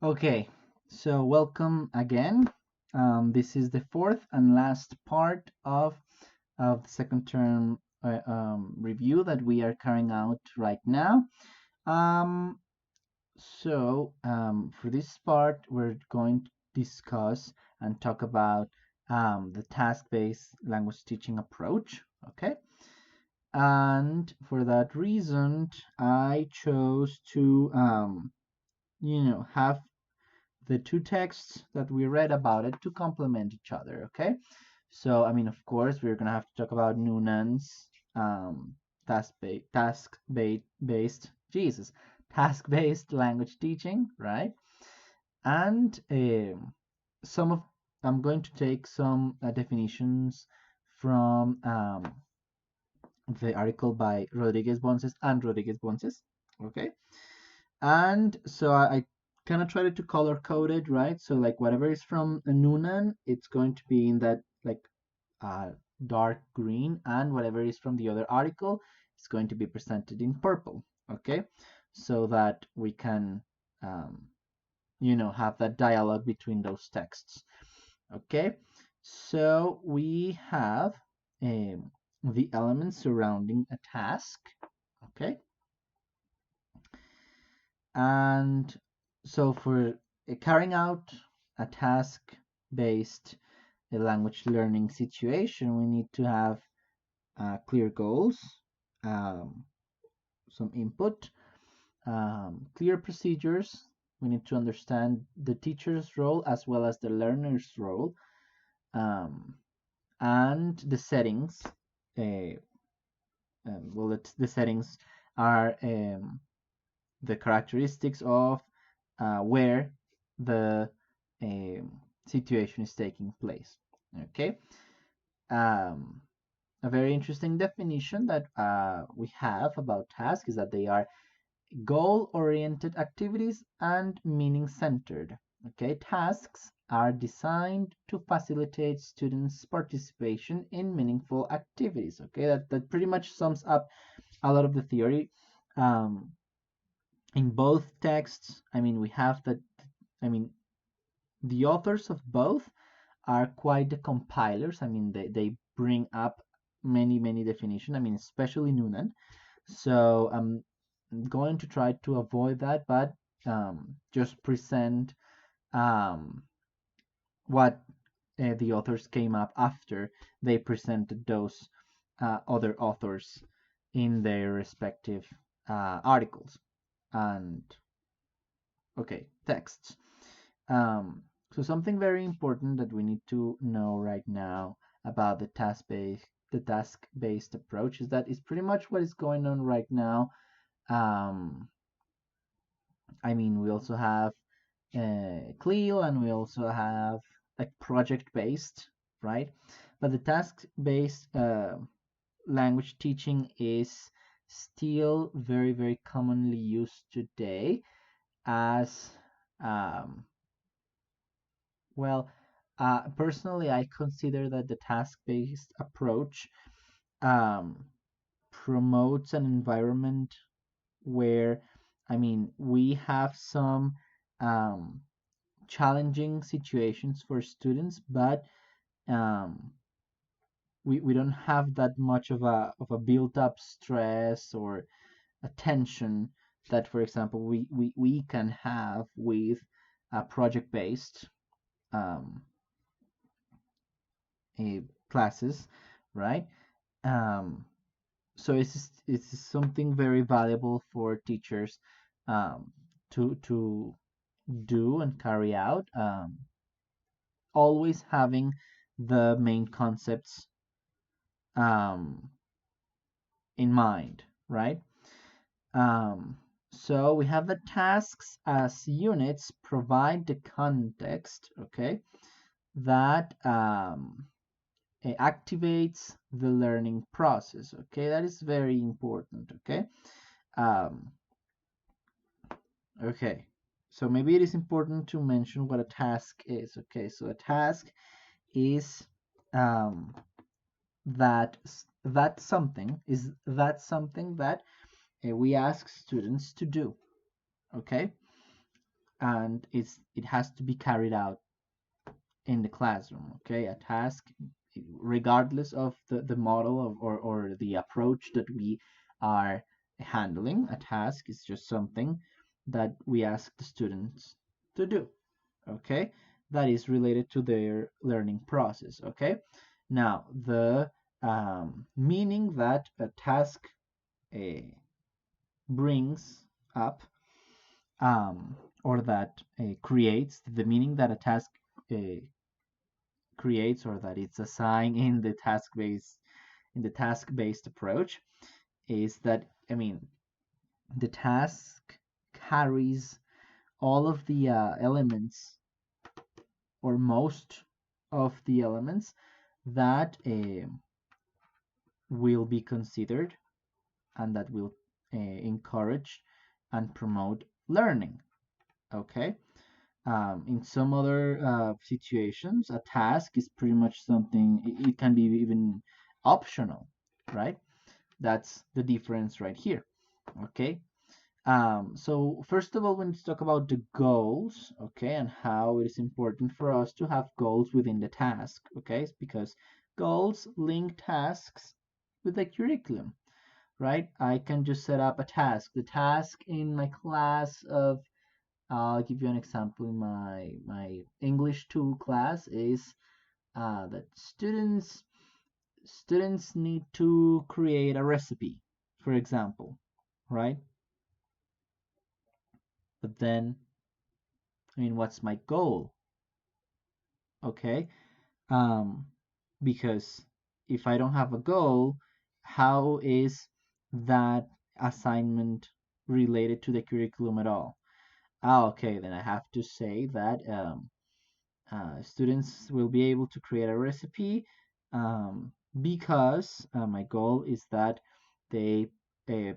Okay, so welcome again. This is the fourth and last part of the second term review that we are carrying out right now. Um, for this part, we're going to discuss and talk about the task-based language teaching approach. Okay, and for that reason, I chose to have the two texts that we read about it to complement each other. Okay, so I mean, of course, we're gonna have to talk about Nunan's task-based Jesus task-based language teaching, right? And some of I'm going to take some definitions from the article by Rodríguez-Bonces and Rodríguez-Bonces. Okay, and so I kind of tried to color code it, right? So like whatever is from Nunan, it's going to be in that like uh, dark green, and whatever is from the other article is going to be presented in purple. Okay, so that we can have that dialogue between those texts. Okay, so we have the elements surrounding a task. Okay, and so for carrying out a task-based language learning situation, we need to have clear goals, um, some input, clear procedures. We need to understand the teacher's role as well as the learner's role, um, and the settings. Uh, the settings are the characteristics of where the um, situation is taking place. Okay. Um, a very interesting definition that we have about tasks is that they are goal-oriented activities and meaning-centered. Okay, tasks are designed to facilitate students' participation in meaningful activities. Okay, that pretty much sums up a lot of the theory. Um, in both texts, I mean, we have that. I mean, the authors of both are quite the compilers. I mean, they bring up many definitions. I mean, especially Nunan. So I'm going to try to avoid that, but just present um, what the authors came up after they presented those other authors in their respective articles and okay texts. Um, so something very important that we need to know right now about the task-based approach is that it's pretty much what is going on right now. Um, I mean, we also have CLIL and we also have like project-based, right? But the task-based language teaching is still very commonly used today as um, well, personally, I consider that the task-based approach um, promotes an environment where, I mean, we have some um, challenging situations for students, but um, we don't have that much of a built-up stress or a tension that, for example, we can have with a project-based um, classes, right? Um, so it's something very valuable for teachers um, to do and carry out. Always having the main concepts um, in mind, right? Um, so we have the tasks as units provide the context, okay, that activates the learning process. Okay, that is very important. Okay, um, okay. So maybe it is important to mention what a task is. Okay, so a task is um, that something that we ask students to do. Okay, and it has to be carried out in the classroom. Okay, a task, regardless of the model of, or the approach that we are handling, a task is just something that we ask the students to do. Okay, that is related to their learning process. Okay, now the meaning that a task uh, brings up, or that creates, the meaning that a task uh, creates, or that it's assigned in the task-based approach, is that, I mean, the task carries all of the elements, or most of the elements that will be considered, and that will encourage and promote learning. Okay. In some other situations, a task is pretty much something, it can be even optional, right? That's the difference right here. Okay. So first of all, we need to talk about the goals, okay, and how it is important for us to have goals within the task, okay? Because goals link tasks with the curriculum, right? I can just set up a task. The task in my class of, I'll give you an example. In my English 2 class is that students need to create a recipe, for example, right? But then, I mean, what's my goal? Okay, um, because if I don't have a goal, how is that assignment related to the curriculum at all? Ah, okay, then I have to say that students will be able to create a recipe, because my goal is that they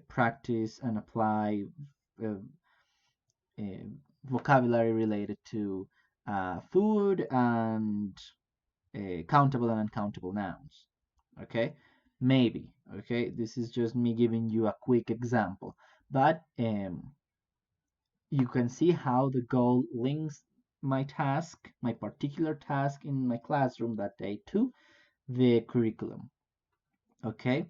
practice and apply uh, uh, vocabulary related to food and countable and uncountable nouns. Okay, maybe. Okay, this is just me giving you a quick example, but you can see how the goal links my task, my particular task in my classroom that day, to the curriculum. Okay,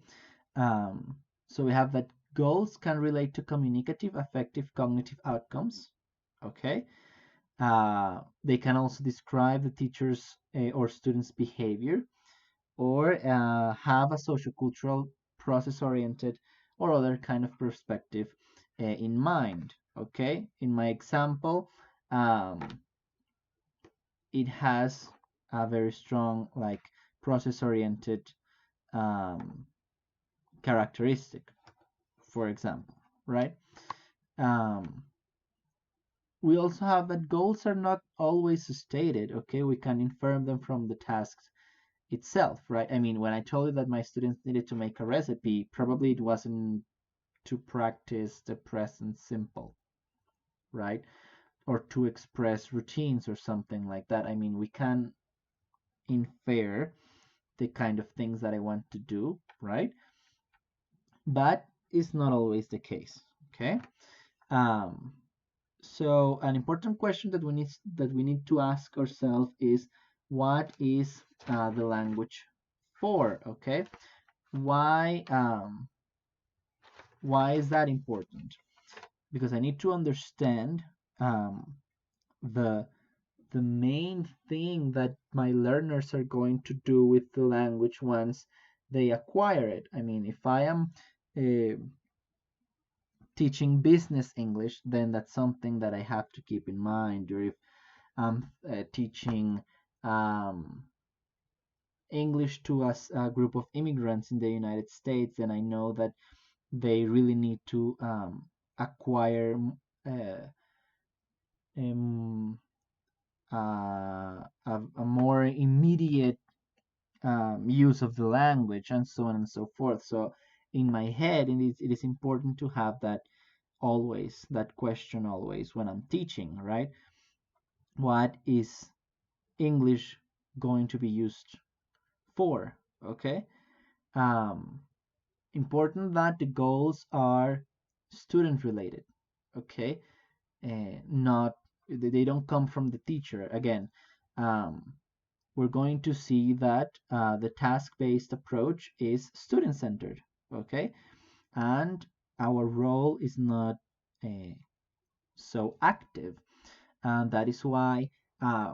um, so we have that goals can relate to communicative, affective, cognitive outcomes. Okay, they can also describe the teacher's or student's behavior, or have a sociocultural, process-oriented, or other kind of perspective in mind. Okay, in my example, um, it has a very strong, like, process-oriented um, characteristic, for example, right? Um, we also have that goals are not always stated. Okay, we can infer them from the tasks itself, right? I mean, when I told you that my students needed to make a recipe, probably it wasn't to practice the present simple, right? Or to express routines or something like that. I mean, we can infer the kind of things that I want to do, right? But it's not always the case, okay? Um, so an important question that we need to ask ourselves is, what is the language for? Okay, why why is that important? Because I need to understand the the main thing that my learners are going to do with the language once they acquire it. I mean, if I am uh, teaching business English, then that's something that I have to keep in mind. Or if I'm teaching um, English to a group of immigrants in the United States, then I know that they really need to acquire uh, um, a more immediate use of the language, and so on and so forth. So in my head, it is important to have that always, that question always when I'm teaching, right? What is English going to be used for? Okay. Um, Important that the goals are student related. Okay. Not they don't come from the teacher. Again, um, we're going to see that the task-based approach is student-centered, okay? And our role is not uh, so active. And that is why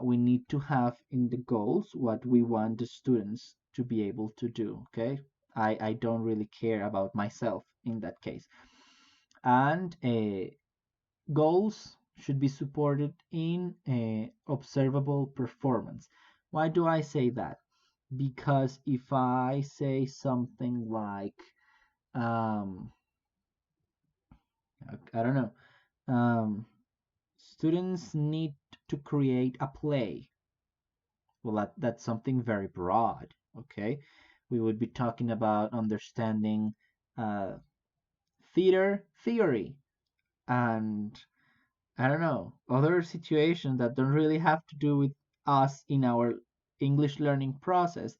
we need to have in the goals what we want the students to be able to do, okay? I don't really care about myself in that case. And goals should be supported in observable performance. Why do I say that? Because if I say something like, um, I don't know, students need to create a play. Well, that's something very broad, okay? We would be talking about understanding uh, theater theory and I don't know, other situations that don't really have to do with us in our English learning process.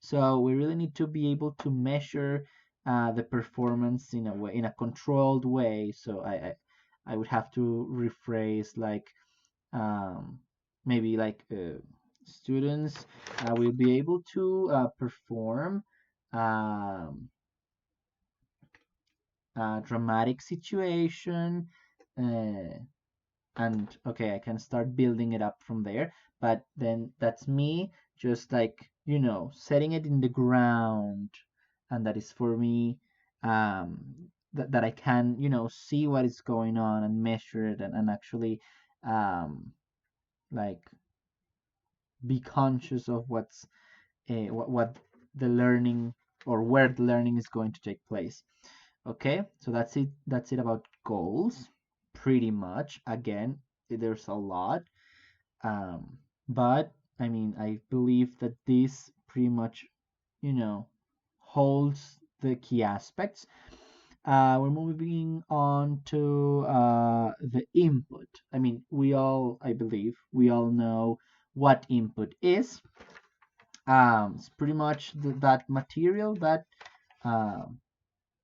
So we really need to be able to measure the performance in a way, in a controlled way. So I would have to rephrase like um, maybe like students will be able to perform um, a dramatic situation. Uh, and okay, I can start building it up from there. But then that's me just like, setting it in the ground. And that is for me, that I can, see what is going on and measure it and actually um, like be conscious of what the learning or where the learning is going to take place. Okay, so that's it about goals, pretty much. Again, there's a lot, but I mean, I believe that this pretty much, you know, holds the key aspects. We're moving on to the input. I mean, I believe, we all know what input is. It's pretty much that material that um,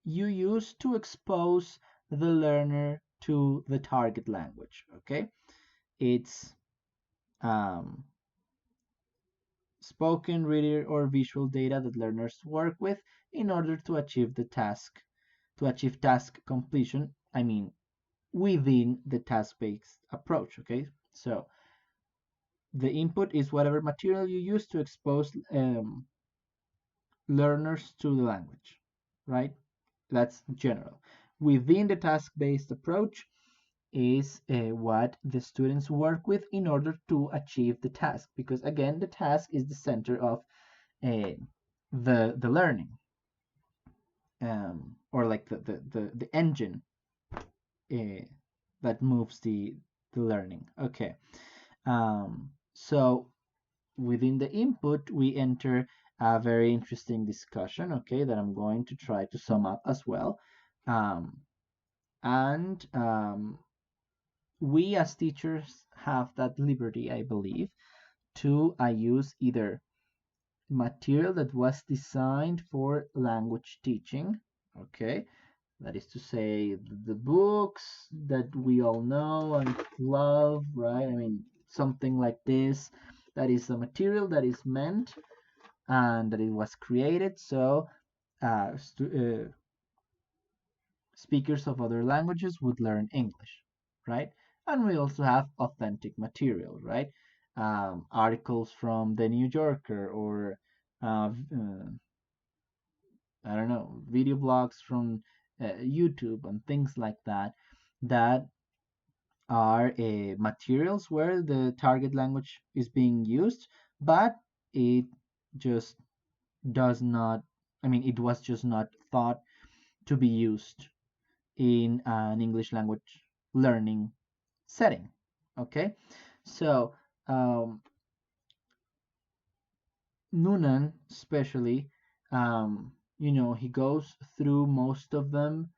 you use to expose the learner to the target language. Okay, it's um, spoken, reader, or visual data that learners work with in order to achieve task completion. I mean, within the task-based approach. Okay, so the input is whatever material you use to expose learners to the language, right? That's general. Within the task-based approach is what the students work with in order to achieve the task, because again, the task is the center of uh, the learning, or like the engine uh, that moves the learning. Okay, so within the input, we enter a very interesting discussion, okay, that I'm going to try to sum up as well. Um, and we as teachers have that liberty, I believe, to use either material that was designed for language teaching, okay, that is to say the books that we all know and love, right? I mean, something like this, that is a material that is meant and that it was created so speakers of other languages would learn English, right? And we also have authentic material, right? Articles from the New Yorker or I don't know, video blogs from YouTube and things like that, that are materials where the target language is being used, but it just does not, I mean, it was just not thought to be used in an English language learning setting. Okay, so Nunan, especially, he goes through most of them,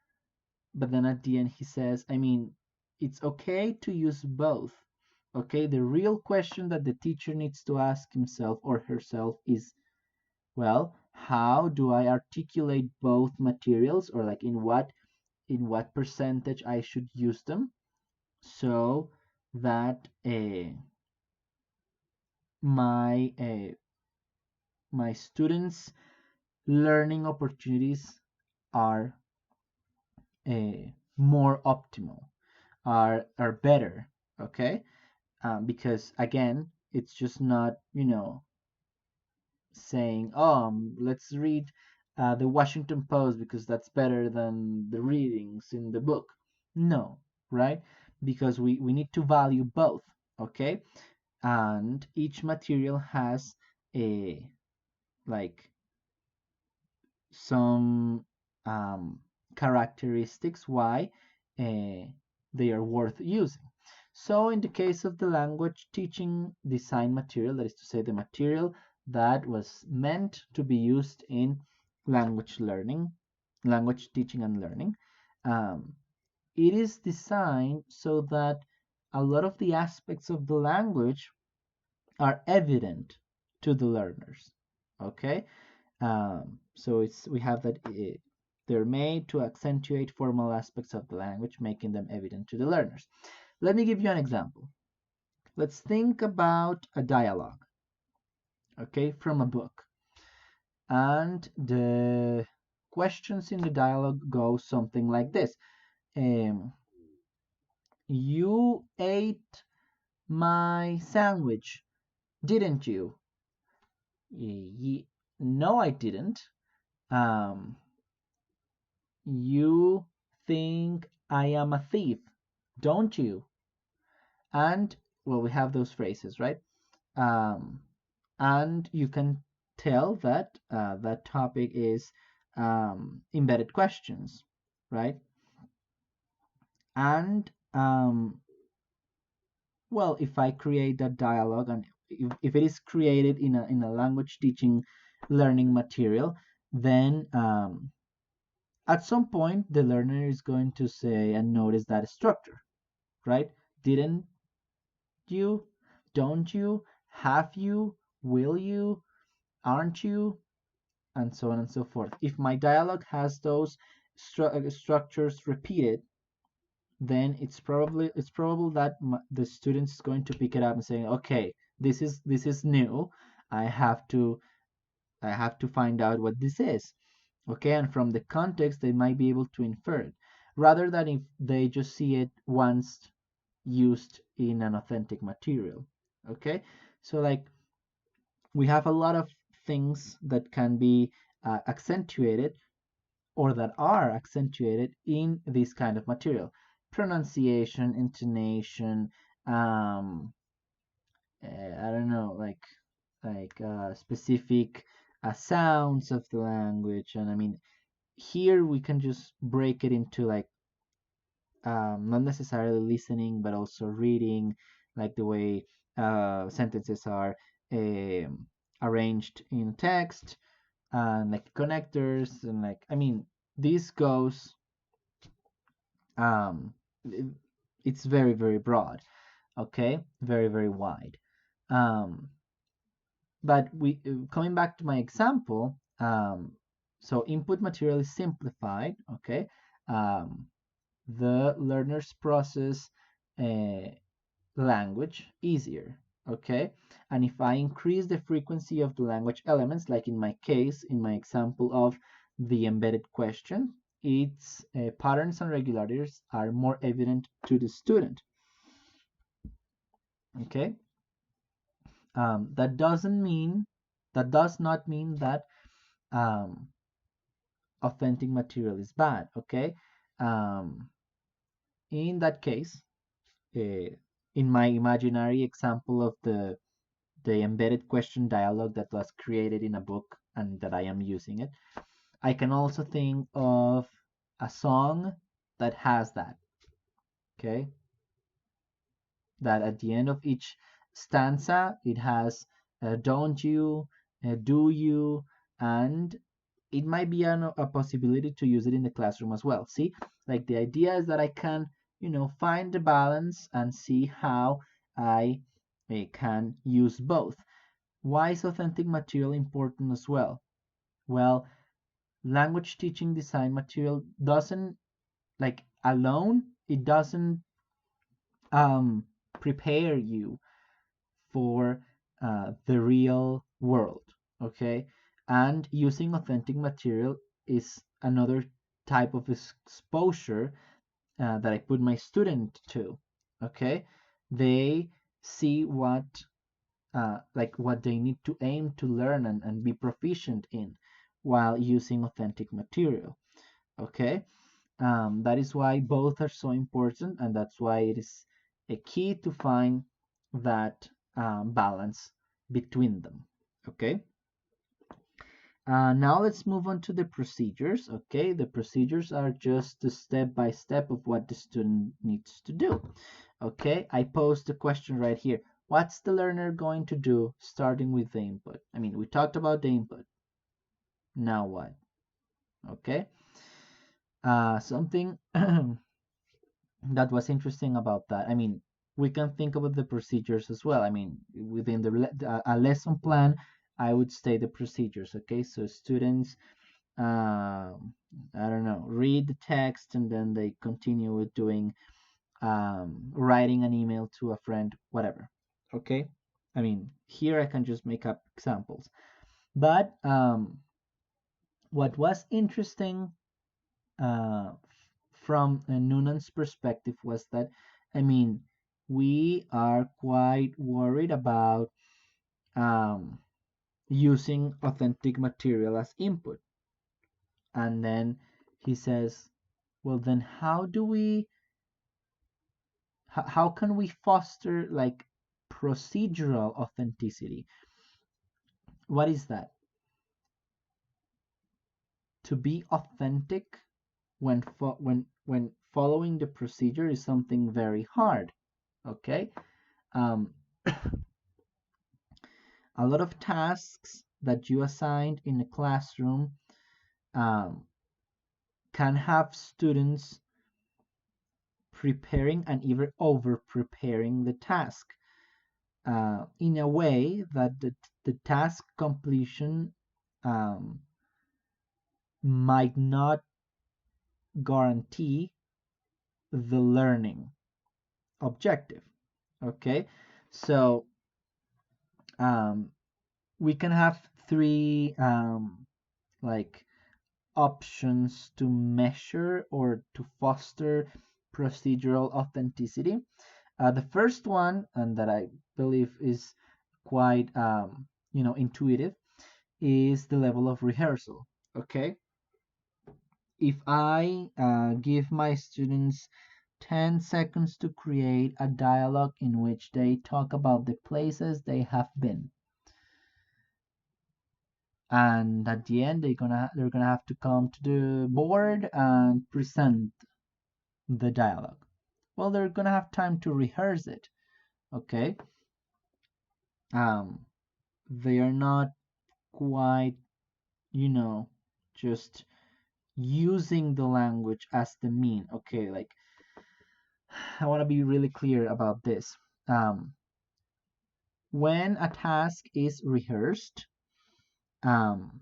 but then at the end he says, I mean, it's okay to use both. Okay, the real question that the teacher needs to ask himself or herself is, well, how do I articulate both materials, or like in what percentage I should use them, so that my my students' learning opportunities are more optimal, are better. Okay, because again, it's just not, saying, oh, let's read the Washington Post because that's better than the readings in the book. No, right? Because we need to value both. Okay, and each material has a, like, some um, characteristics why uh, they are worth using. So in the case of the language teaching design material, that is to say the material that was meant to be used in language learning, language teaching and learning, um, it is designed so that a lot of the aspects of the language are evident to the learners. Okay, so we have that they're made to accentuate formal aspects of the language, making them evident to the learners. Let me give you an example. Let's think about a dialogue, okay, from a book. And the questions in the dialogue go something like this. You ate my sandwich, didn't you? No, I didn't. Um, You think I am a thief, don't you? And well, we have those phrases, right? Um, and you can tell that that topic is embedded questions, right? And well, if I create that dialogue, and if it is created in a language teaching learning material, then at some point the learner is going to say and notice that structure, right? Didn't you? Don't you? Have you? Will you? Aren't you? And so on and so forth. If my dialogue has those structures repeated, then it's probable that the student is going to pick it up and saying, okay, this is new. I have to I have to find out what this is. Okay, and from the context, they might be able to infer it, rather than if they just see it once used in an authentic material. Okay, so like we have a lot of things that can be accentuated or that are accentuated in this kind of material: pronunciation, intonation, I don't know, specific sounds of the language. And I mean, here we can just break it into like not necessarily listening, but also reading, like the way sentences are um, arranged in text, and like connectors, and like, I mean, this goes, um, it's very, very broad, okay, very, very wide. Um, but we coming back to my example, so input material is simplified, okay. Um, the learners process uh, language easier, okay. And if I increase the frequency of the language elements, like in my case, in my example of the embedded question, its patterns and regularities are more evident to the student, okay. That doesn't mean, that does not mean that um, authentic material is bad, okay. um, in that case, uh, in my imaginary example of the embedded question dialogue that was created in a book and that I am using it, I can also think of a song that has that, okay? That at the end of each stanza, it has don't you, do you, and it might be a possibility to use it in the classroom as well. See, like the idea is that I can, find the balance and see how I can use both. Why is authentic material important as well? Well, language teaching design material doesn't, like, alone, it doesn't um, prepare you for the real world. Okay, and using authentic material is another type of exposure that I put my student to. Okay, they see what like what they need to aim to learn and be proficient in while using authentic material. Okay, that is why both are so important, and that's why it is a key to find that balance between them. Okay. Now let's move on to the procedures. Okay, the procedures are just the step by step of what the student needs to do. Okay, I posed the question right here. What's the learner going to do starting with the input? I mean, we talked about the input. Now what? Okay, something that was interesting about that. I mean, we can think about the procedures as well. I mean, within a lesson plan, I would state the procedures. Okay, so students, I don't know, read the text and then they continue with doing writing an email to a friend, whatever. Okay, I mean, here I can just make up examples. But what was interesting from Nunan's perspective was that, I mean, we are quite worried about um, using authentic material as input. And then he says, well, then how can we foster like procedural authenticity? What is that? To be authentic when following the procedure is something very hard. Okay, um, a lot of tasks that you assigned in a classroom um, can have students preparing and even over preparing the task in a way that the task completion um, might not guarantee the learning objective. Okay, so um, we can have three like options to measure or to foster procedural authenticity. The first one, and that I believe is quite intuitive, is the level of rehearsal. Okay, if I give my students 10 seconds to create a dialogue in which they talk about the places they have been, and at the end they're gonna have to come to the board and present the dialogue. Well, they're gonna have time to rehearse it. Okay, um they are not quite, just using the language as the mean. Okay, like I want to be really clear about this. When a task is rehearsed, um,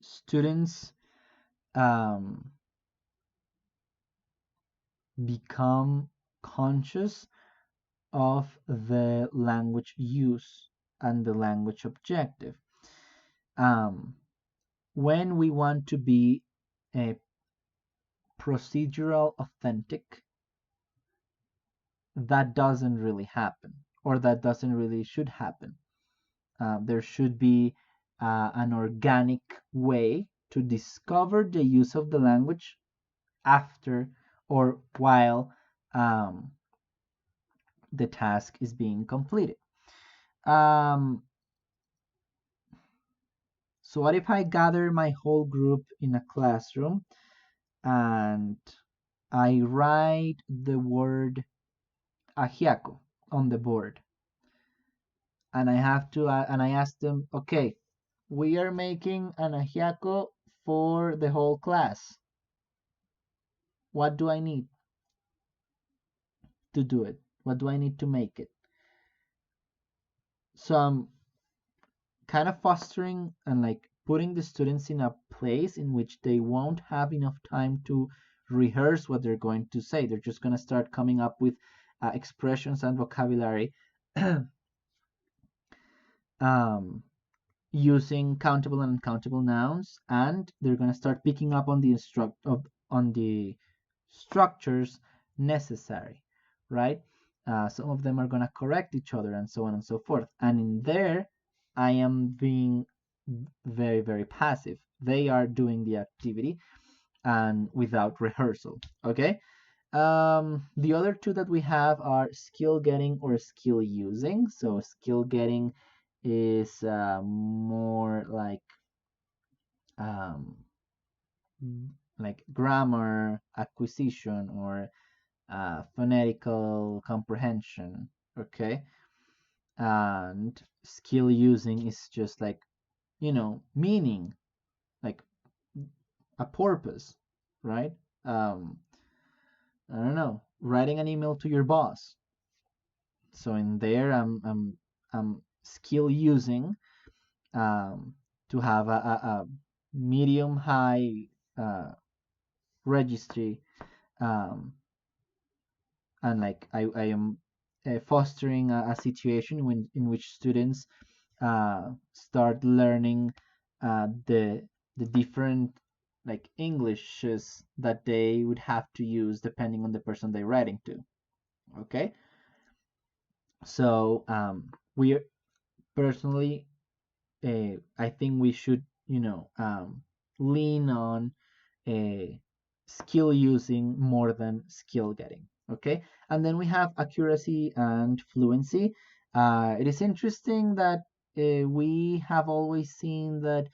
students um, become conscious of the language use and the language objective. Um, when we want to be a procedural authentic, that doesn't really happen, or that doesn't really should happen. There should be an organic way to discover the use of the language after or while the task is being completed. Um, so what if I gather my whole group in a classroom and I write the word ajiaco on the board, and I ask them, okay, we are making an ajiaco for the whole class. What do I need to do it? What do I need to make it? So I'm kind of fostering and like putting the students in a place in which they won't have enough time to rehearse what they're going to say. They're just going to start coming up with expressions and vocabulary um, using countable and uncountable nouns, and they're going to start picking up on the structures necessary, right? Some of them are going to correct each other and so on and so forth. And in there, I am being very, very passive. They are doing the activity and without rehearsal, okay? The other two that we have are skill getting or skill using. So skill getting is more um, like grammar acquisition or phonetical comprehension, okay? And skill using is just like, meaning, like a purpose, right? Um, I don't know, writing an email to your boss. So in there, I'm skill using to have a medium high registry, um, and like I am fostering a situation in which students start learning the different like Englishes that they would have to use depending on the person they're writing to. Okay, so we personally, I think we should, lean on skill using more than skill getting. Okay, and then we have accuracy and fluency. It is interesting that we have always seen that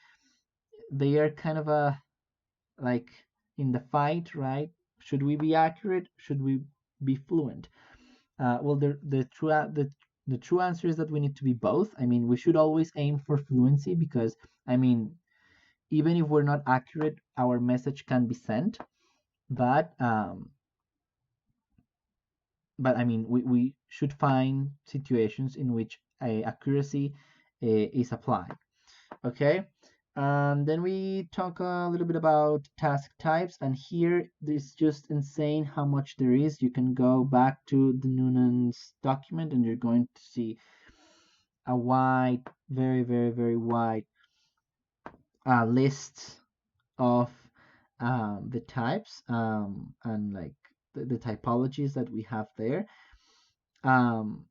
they are kind of a like in the fight, right? Should we be accurate? Should we be fluent? Well, the true answer is that we need to be both. I mean, we should always aim for fluency because, I mean, even if we're not accurate, our message can be sent. But I mean, we should find situations in which accuracy is applied. Okay. Then we talk a little bit about task types, and here it's just insane how much there is. You can go back to the Nunan's document, and you're going to see a wide, very, very, very wide list of the types and like the typologies that we have there. Um,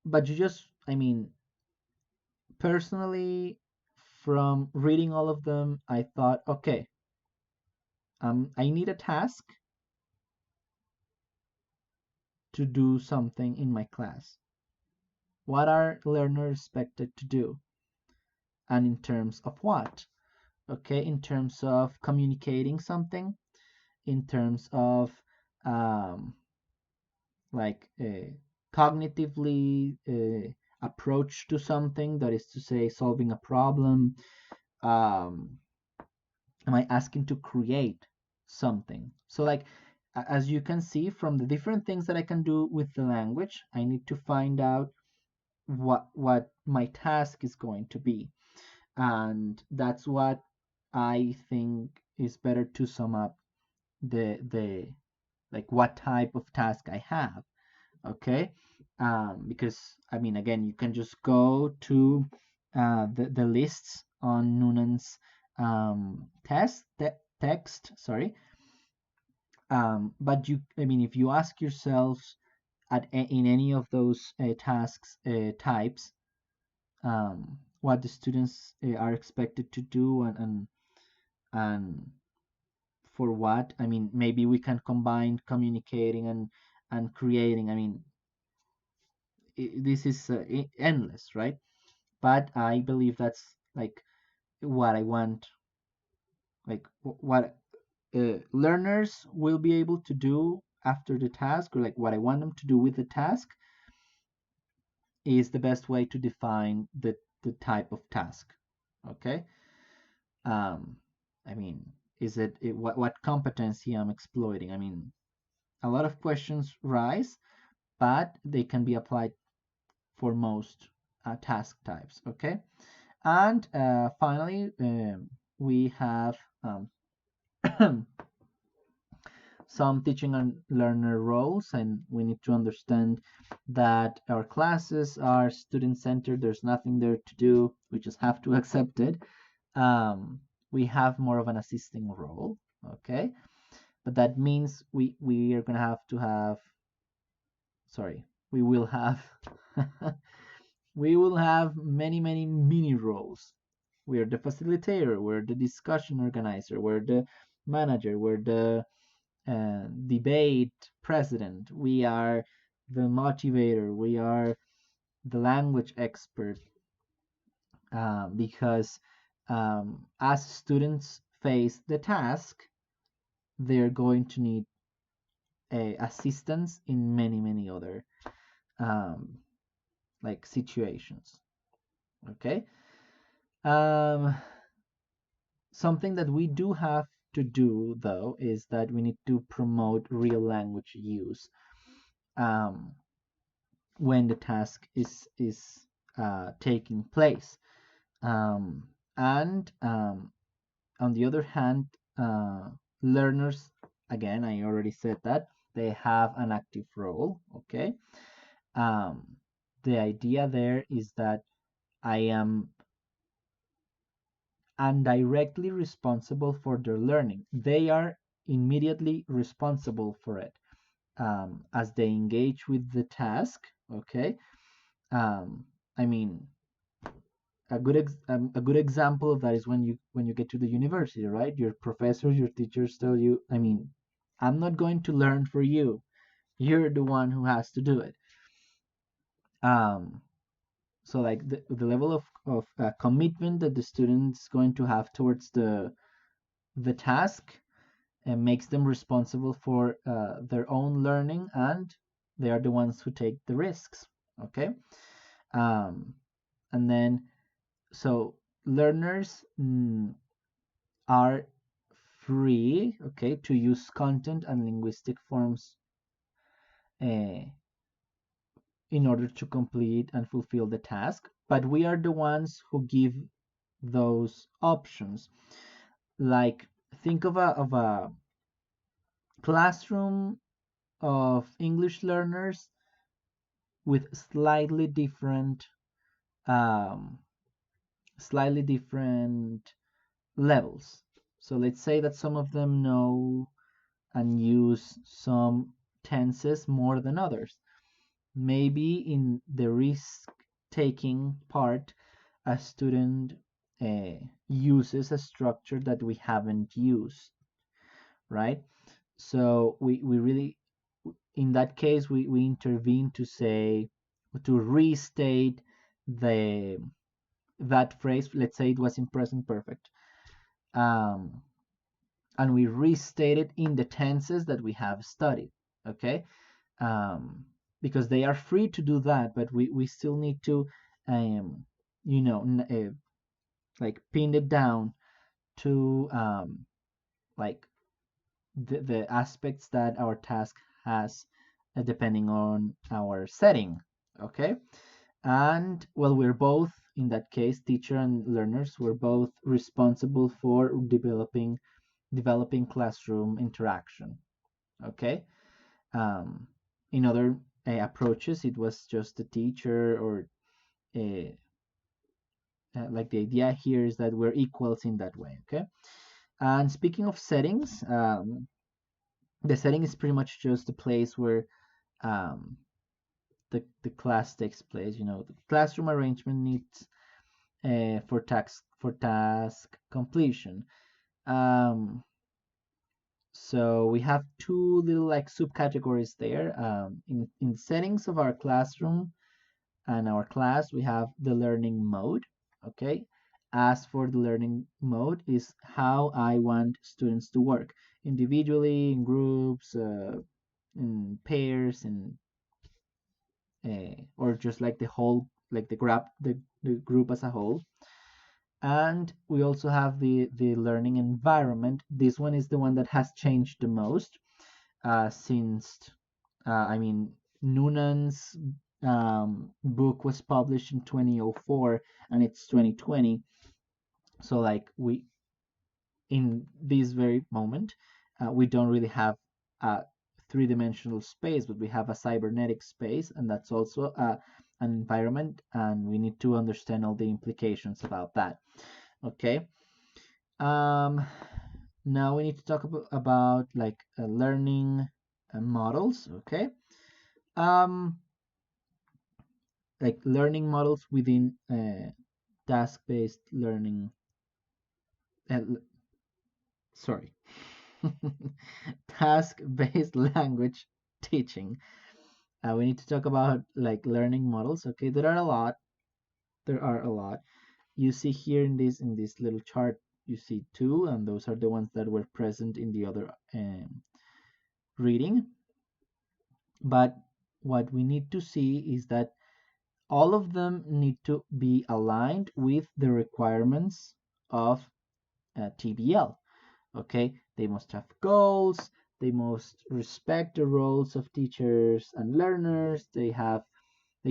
but I mean, personally, from reading all of them, I thought, okay, I need a task to do something in my class. What are learners expected to do? And in terms of what? Okay, in terms of communicating something, in terms of um, like cognitively approach to something, that is to say, solving a problem. Um, am I asking to create something? So like as you can see from the different things that I can do with the language, I need to find out what my task is going to be. And that's what I think is better to sum up the like what type of task I have. Okay, because I mean, again, you can just go to the lists on Nunan's text, sorry. But I mean, if you ask yourselves in any of those tasks types, what the students are expected to do and for what, I mean, maybe we can combine communicating and creating. I mean, this is endless, right? But I believe that's like what I want, like what learners will be able to do after the task, or like what I want them to do with the task, is the best way to define the type of task. Okay. Um, I mean, what competency I'm exploiting? I mean, a lot of questions rise, but they can be applied for most task types. Okay. And finally, we have some teaching and learner roles, and we need to understand that our classes are student-centered. There's nothing there to do. We just have to accept it. We have more of an assisting role, okay? But that means we are gonna have to have, sorry, we will have we will have many mini roles. We're the facilitator, we're the discussion organizer, we're the manager, we're the debate president, we are the motivator, we are the language expert, because as students face the task, they're going to need assistance in many other um, like situations. Okay. Um, Something that we do have to do though is that we need to promote real language use um, when the task is taking place. And on the other hand, learners, again, I already said that they have an active role. Okay. Um, the idea there is that I am indirectly responsible for their learning. They are immediately responsible for it as they engage with the task. Okay. Um, I mean, a good example of that is when you get to the university, right? Your professors, your teachers tell you, I mean, I'm not going to learn for you. You're the one who has to do it. Um, so like the level of commitment that the student's going to have towards the task and makes them responsible for their own learning, and they are the ones who take the risks. Okay. um, and then so learners are free, okay, to use content and linguistic forms uh, in order to complete and fulfill the task, but we are the ones who give those options. Like, think of a classroom of English learners with um, slightly different levels. So let's say that some of them know and use some tenses more than others. Maybe in the risk taking part, a student uses a structure that we haven't used, right? So we really, in that case, we intervene to say, to restate the that phrase. Let's say it was in present perfect, um, and we restate it in the tenses that we have studied. Okay. um, because they are free to do that, but we still need to, um, you know, like pin it down to like the aspects that our task has, depending on our setting. Okay. And well, we're both, in that case, teacher and learners, we're both responsible for developing classroom interaction. Okay. um, in other approaches, it was just the teacher, or uh, like the idea here is that we're equals in that way. Okay. And speaking of settings, the setting is pretty much just the place where um, the class takes place. You know, the classroom arrangement needs for task completion. Um, so we have two little like subcategories there. In settings of our classroom and our class, we have the learning mode. Okay. As for the learning mode, is how I want students to work individually, in groups, in pairs, and or just like the whole, like the group as a whole. And we also have the learning environment. This one is the one that has changed the most since I mean, Nunan's book was published in 2004 and it's 2020. So like we, in this very moment, we don't really have a three-dimensional space, but we have a cybernetic space, and that's also an environment, and we need to understand all the implications about that. Okay. Now we need to talk about like learning models. Okay. Um, like learning models within task-based learning. Uh, sorry, task-based language teaching. We need to talk about like learning models. Okay, there are a lot. There are a lot. You see here in this little chart, you see two, and those are the ones that were present in the other reading. But what we need to see is that all of them need to be aligned with the requirements of TBL. Okay, they must have goals, they must respect the roles of teachers and learners, they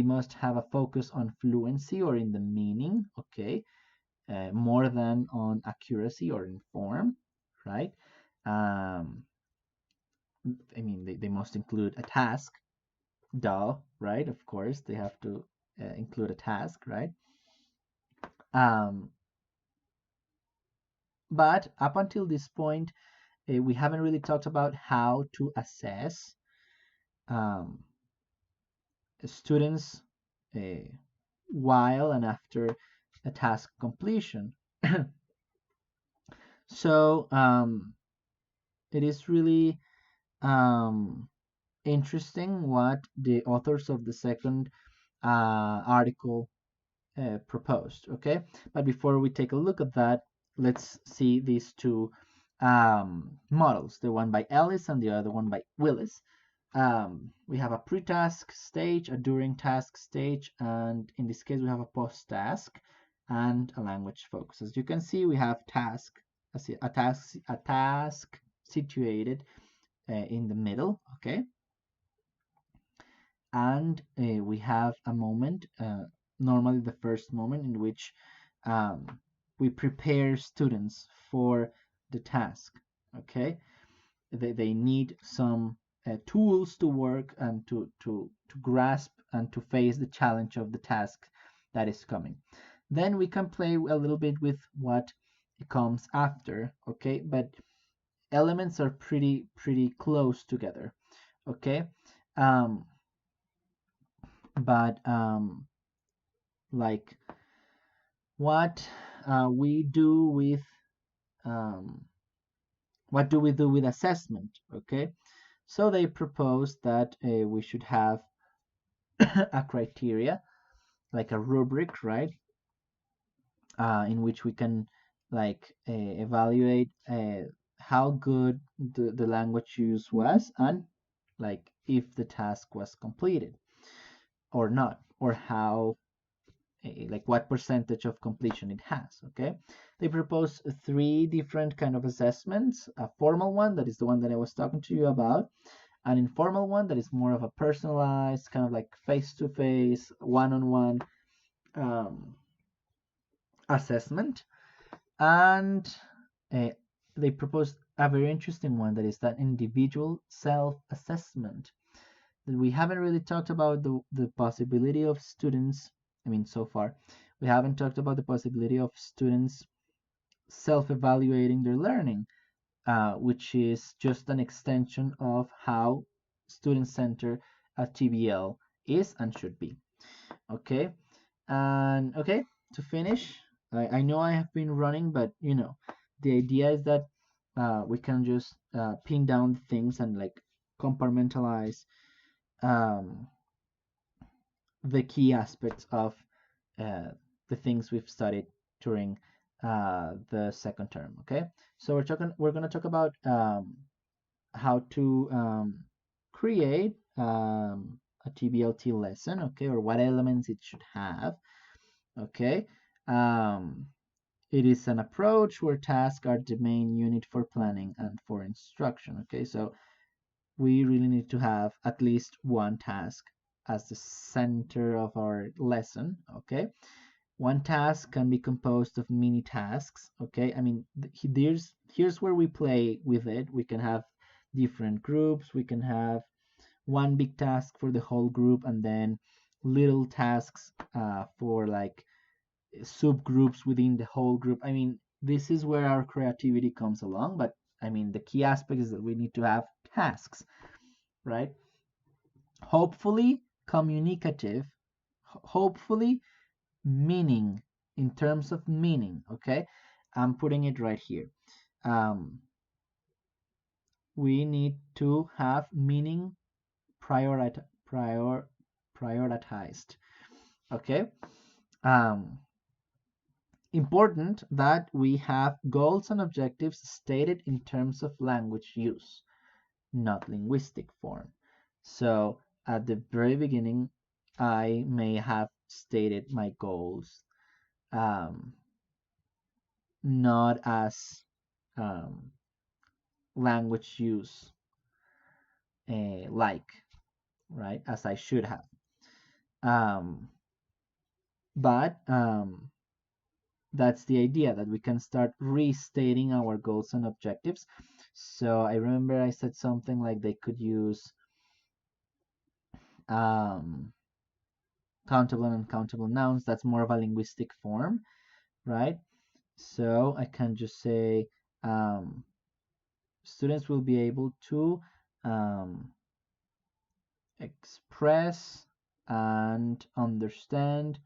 must have a focus on fluency or in the meaning, okay, more than on accuracy or in form, right? I mean, they must include a task, duh, right? Of course, they have to include a task, right? Um, but up until this point, we haven't really talked about how to assess um, students while and after a task completion. So it is really interesting what the authors of the second article proposed. Okay, but before we take a look at that, let's see these two models, the one by Ellis and the other one by Willis. We have a pre-task stage, a during task stage, and in this case we have a post-task and a language focus. As you can see, we have a task situated in the middle, okay, and we have a moment, normally the first moment, in which um, we prepare students for the task, okay. They need some tools to work and to grasp and to face the challenge of the task that is coming. Then we can play a little bit with what comes after, okay, but elements are pretty close together, okay. um, but like what we do with um, what do we do with assessment, okay. So they propose that we should have a criteria, like a rubric, right, in which we can like evaluate how good the language use was, and like if the task was completed or not, or how like what percentage of completion it has, okay. They propose three different kind of assessments: a formal one, that is the one that I was talking to you about; an informal one, that is more of a personalized, kind of like face-to-face, one-on-one um, assessment; and uh, they propose a very interesting one, that is that individual self-assessment. We haven't really talked about the possibility of students, I mean, so far, we haven't talked about the possibility of students self-evaluating their learning, which is just an extension of how student-centered TBL is and should be. Okay, and okay, to finish, I know I have been running, but you know, the idea is that we can just pin down things and like compartmentalize um, the key aspects of uh, the things we've studied during the second term. Okay, so we're going to talk about how to create a TBLT lesson, okay, or what elements it should have. Okay, um, it is an approach where tasks are the main unit for planning and for instruction. Okay, so we really need to have at least one task as the center of our lesson, okay. One task can be composed of mini tasks, okay. I mean, here's where we play with it. We can have different groups. We can have one big task for the whole group and then little tasks for like subgroups within the whole group. I mean, this is where our creativity comes along, but I mean, the key aspect is that we need to have tasks, right? Hopefully communicative, hopefully meaning, in terms of meaning, okay? I'm putting it right here. We need to have meaning prioritized, okay? Um, Important that we have goals and objectives stated in terms of language use, not linguistic form. So at the very beginning, I may have stated my goals um, not as um, language use like, right, as I should have. But that's the idea, that we can start restating our goals and objectives. So I remember I said something like they could use countable and uncountable nouns. That's more of a linguistic form, right? So I can just say students will be able to express and understand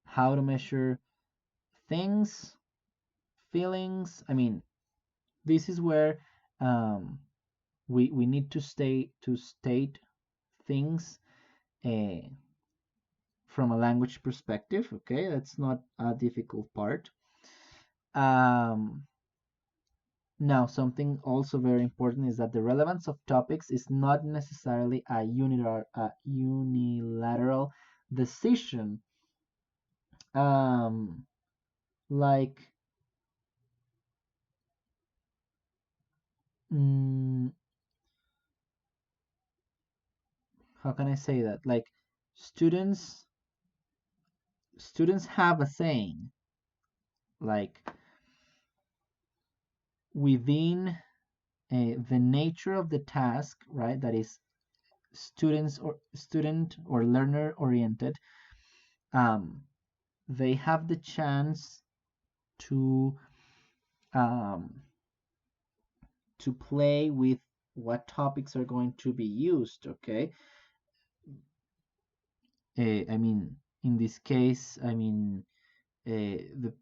how to measure things, feelings. I mean, this is where we need to state things from a language perspective. Okay, that's not a difficult part. Now, something also very important is that the relevance of topics is not necessarily a unilateral decision. Like, mm, how can I say that? Like, students have a saying, like within the nature of the task, right? That is student or learner oriented. They have the chance to um, to play with what topics are going to be used. Okay, I mean, in this case, I mean the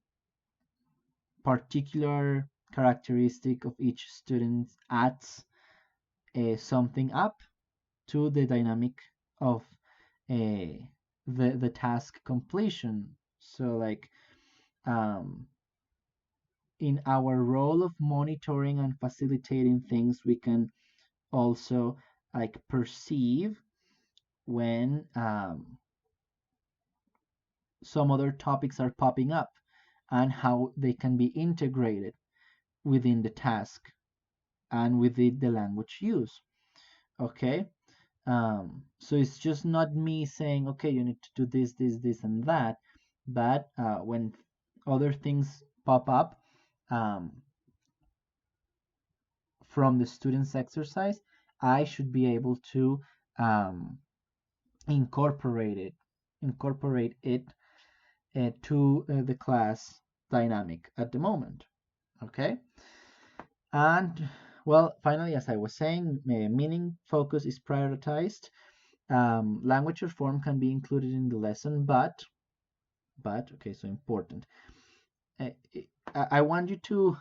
particular characteristic of each student adds something up to the dynamic of the task completion. So like in our role of monitoring and facilitating things, we can also like perceive when some other topics are popping up and how they can be integrated within the task and within the language use. Okay, so it's just not me saying, okay, you need to do this and that, but when other things pop up from the student's exercise, I should be able to um, incorporate it to the class dynamic at the moment. Okay, and well, finally, as I was saying, meaning focus is prioritized. Language or form can be included in the lesson, but okay, so important. I want you to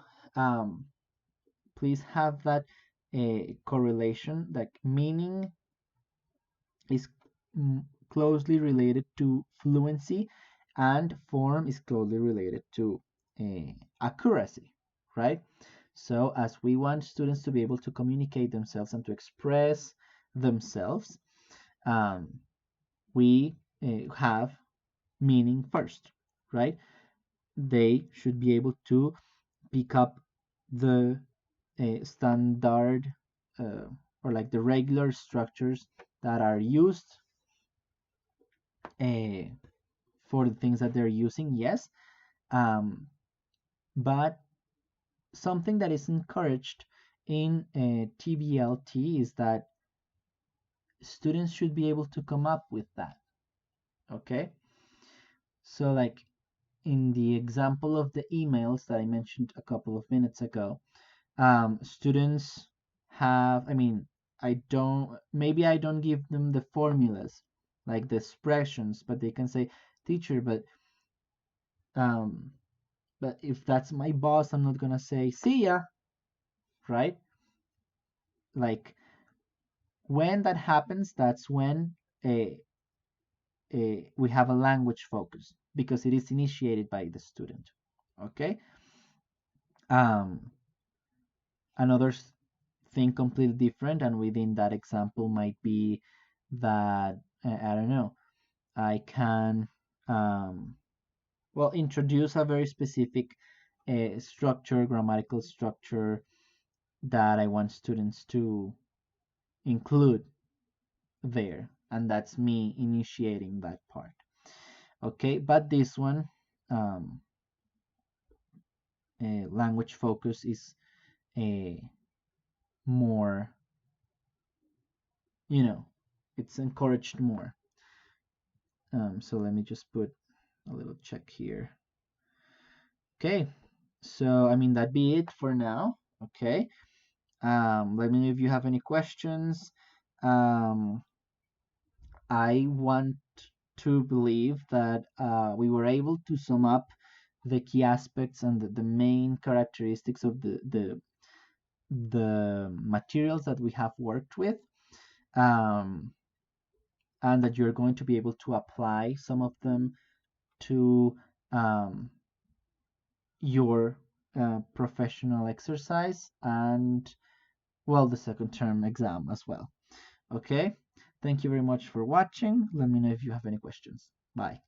please have that correlation, that meaning is closely related to fluency and form is closely related to accuracy, right? So as we want students to be able to communicate themselves and to express themselves, we have meaning first, right? They should be able to pick up the standard or like the regular structures that are used for the things that they're using, yes, but something that is encouraged in TBLT is that students should be able to come up with that. Okay, so like in the example of the emails that I mentioned a couple of minutes ago, students have, I mean, maybe I don't give them the formulas, like the expressions, but they can say, teacher, um, but if that's my boss, I'm not gonna say, see ya, right? Like when that happens, that's when we have a language focus because it is initiated by the student. Okay. Um, another thing completely different, and within that example might be that I don't know. I can well introduce a very specific structure, grammatical structure that I want students to include there, and that's me initiating that part. Okay, but this one, um, language focus is a more, you know, it's encouraged more. So let me just put a little check here. Okay, so I mean that'd be it for now. Okay, let me know if you have any questions. Um, I want to believe that we were able to sum up the key aspects and the main characteristics of the materials that we have worked with, um, and that you're going to be able to apply some of them to your professional exercise and, well, the second term exam as well. Okay, thank you very much for watching. Let me know if you have any questions. Bye.